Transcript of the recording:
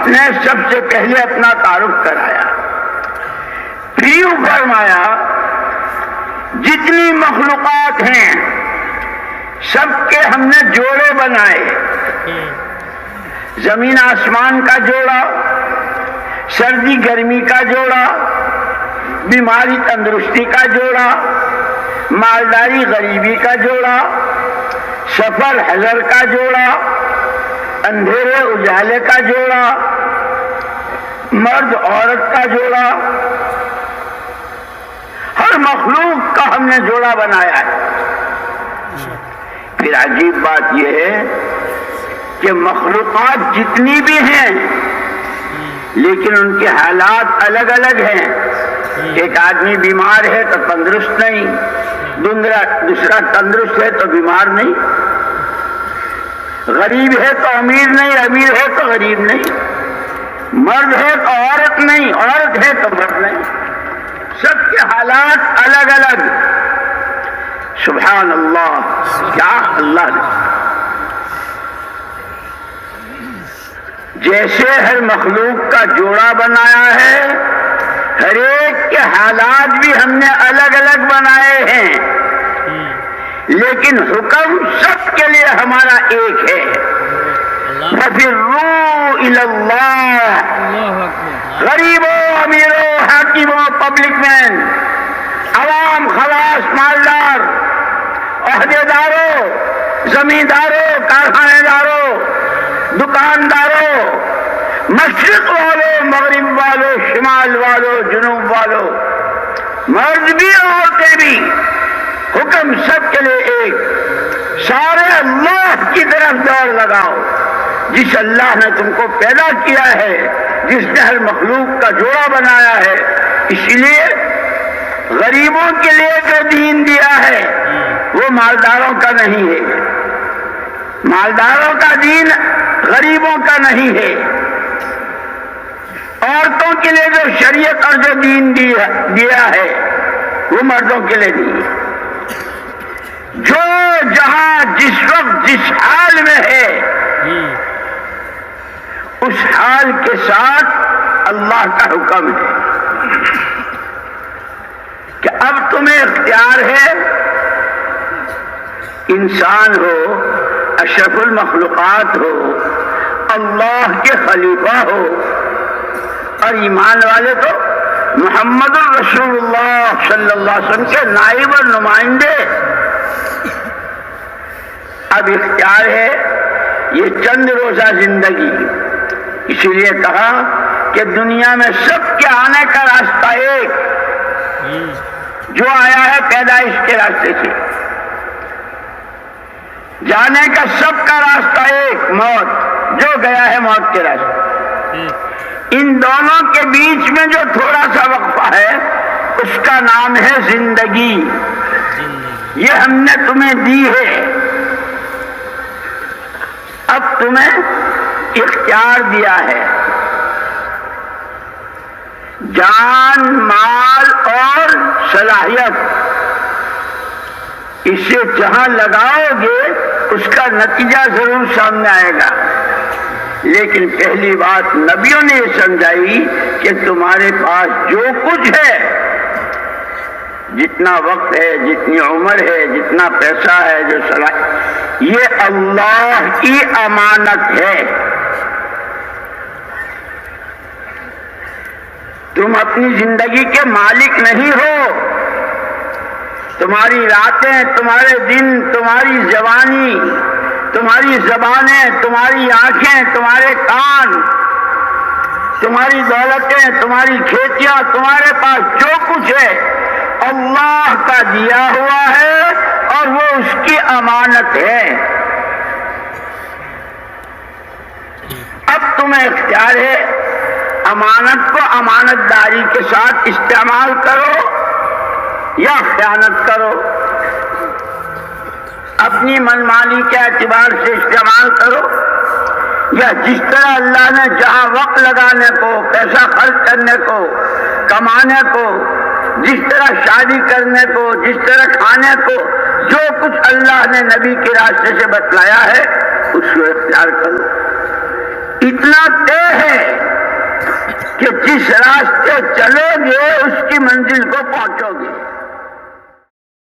نے سب سے پہلے اپنا تعارف کرایا، پھر یوں فرمایا جتنی مخلوقات ہیں سب کے ہم نے جوڑے بنائے، زمین آسمان کا جوڑا، سردی گرمی کا جوڑا، بیماری تندرستی کا جوڑا، مالداری غریبی کا جوڑا، سفر حضر کا جوڑا، اندھیرے اجالے کا جوڑا، مرد عورت کا جوڑا، ہر مخلوق کا ہم نے جوڑا بنایا ہے۔ پھر عجیب بات یہ ہے کہ مخلوقات جتنی بھی ہیں لیکن ان کے حالات الگ الگ ہیں۔ ایک آدمی بیمار ہے تو تندرست نہیں، دوسرا تندرست ہے تو بیمار نہیں، غریب ہے تو امیر نہیں، امیر ہے تو غریب نہیں، مرد ہے تو عورت نہیں، عورت ہے تو مرد نہیں، سب کے حالات الگ الگ۔ سبحان اللہ، کیا اللہ نے جیسے ہر مخلوق کا جوڑا بنایا ہے، ہر ایک کے حالات بھی ہم نے الگ الگ بنائے ہیں، لیکن حکم سب کے لیے ہمارا ایک ہے۔ فَفِرُّوا إِلَى اللَّهِ، غریبوں، امیروں، حاکموں، پبلک مین، عوام، خواص، مالدار، عہدے داروں، زمینداروں، کارخانے داروں، دکانداروں، مشرق والوں، مغرب والوں، شمال والوں، جنوب والوں، مرد بھی عورتیں بھی، حکم سب کے لیے ایک۔ سارے اللہ کی طرف دوڑ لگاؤ، جس اللہ نے تم کو پیدا کیا ہے، جس نے ہر مخلوق کا جوڑا بنایا ہے۔ اس لیے غریبوں کے لیے جو دین دیا ہے وہ مالداروں کا نہیں ہے، مالداروں کا دین غریبوں کا نہیں ہے۔ عورتوں کے لیے جو شریعت اور جو دین دیا ہے وہ مردوں کے لیے نہیں ہے۔ جو جہاں جس وقت جس حال میں ہے اس حال کے ساتھ اللہ کا حکم ہے کہ اب تمہیں اختیار ہے، انسان ہو، اشرف المخلوقات ہو، اللہ کے خلیفہ ہو، اور ایمان والے تو محمد الرسول اللہ صلی اللہ علیہ وسلم کے نائب اور نمائندے۔ اب اختیار ہے یہ چند روزہ زندگی، اسی لیے کہا کہ دنیا میں سب کے آنے کا راستہ ایک، جو آیا ہے پیدائش کے راستے سے، جانے کا سب کا راستہ ایک، موت، جو گیا ہے موت کے راستے۔ ان دونوں کے بیچ میں جو تھوڑا سا وقفہ ہے اس کا نام ہے زندگی۔ یہ ہم نے تمہیں دی ہے، اب تمہیں اختیار دیا ہے، جان، مال اور صلاحیت، اسے جہاں لگاؤ گے اس کا نتیجہ ضرور سامنے آئے گا۔ لیکن پہلی بات نبیوں نے یہ سمجھائی کہ تمہارے پاس جو کچھ ہے، جتنا وقت ہے، جتنی عمر ہے، جتنا پیسہ ہے، جو صلاحیت، یہ اللہ کی امانت ہے۔ تم اپنی زندگی کے مالک نہیں ہو۔ تمہاری راتیں، تمہارے دن، تمہاری جوانی، تمہاری زبانیں، تمہاری آنکھیں، تمہارے کان، تمہاری دولتیں، تمہاری کھیتیاں، تمہارے پاس جو کچھ ہے اللہ کا دیا ہوا ہے اور وہ اس کی امانت ہے۔ اب تمہیں اختیار ہے، امانت کو امانت داری کے ساتھ استعمال کرو یا خیانت کرو، اپنی منمانی کے اعتبار سے استعمال کرو، یا جس طرح اللہ نے جہاں وقت لگانے کو، پیسہ خرچ کرنے کو، کمانے کو، جس طرح شادی کرنے کو، جس طرح کھانے کو، جو کچھ اللہ نے نبی کے راستے سے بتلایا ہے اس کو اختیار کرو۔ اتنا طے ہے کہ جس راستے چلو گے اس کی منزل کو پہنچو گے.